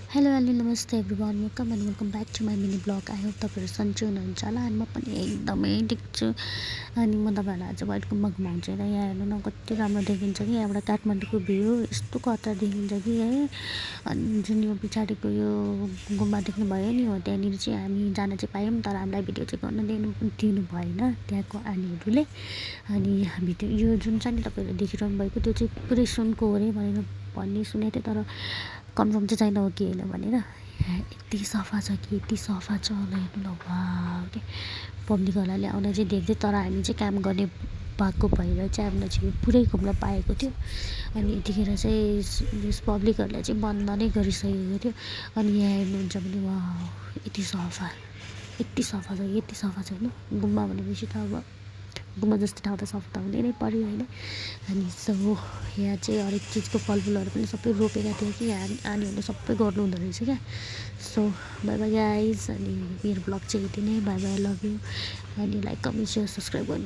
Hello hello नमस्ते everyone welcome back to my mini blog. I hope तपाईँहरू सन्चै हुनुहुन्छ होला अनि म पनि एकदमै ठिक छु। अनि म तपाईँहरूलाई आज व्हाइट गुम्बा घुमाउँछु र यहाँ हेर्नु न कति राम्रो देखिन्छ कि यहाँबाट काठमाडौँको भ्यू यस्तो खतरा देखिन्छ कि है। अनि जुन यो पछाडिको यो गुम्बा देख्नुभयो नि हो त्यहाँनिर चाहिँ हामी जान चाहिँ पायौँ, तर हामीलाई भिडियो चाहिँ गर्न दिनु भएन त्यहाँको आनीहरूले। अनि भिडियो यो जुन छ नि तपाईँहरूले देखिरहनु भएको त्यो चाहिँ पुरै सुनको हो अरे भनेर भन्ने सुनेको थिएँ, तर कन्फर्म चाहिँ छैन हो कि होइन भनेर। यति सफा छ कि यति सफा छ ल हेर्नु ल वाउ के पब्लिकहरूलाई आउन चाहिँ देख्दै, तर हामी चाहिँ काम गर्ने भएको भएर चाहिँ हामीलाई चाहिँ पुरै घुम्न पाएको थियो। अनि यतिखेर चाहिँ यस पब्लिकहरूलाई चाहिँ बन्द नै गरिसकेको थियो। अनि यहाँ हेर्नुहुन्छ भने वाउ यति सफा छ यति सफा छ होइन। गुम्बा भनेपछि त अब गुम्बा जस्तो ठाउँ त सफा त हुँदै नै पऱ्यो होइन। अनि सो यहाँ चाहिँ हरेक चिजको फलफुलहरू पनि सबै रोपेका थियो कि आनीहरूले सबै गर्नु हुँदो रहेछ क्या। सो बाई बाई गाइज, अनि मेरो ब्लग चाहिँ यति नै। By by, love you. अनि लाइक कमेन्ट सेयर सब्सक्राइब गर्नु।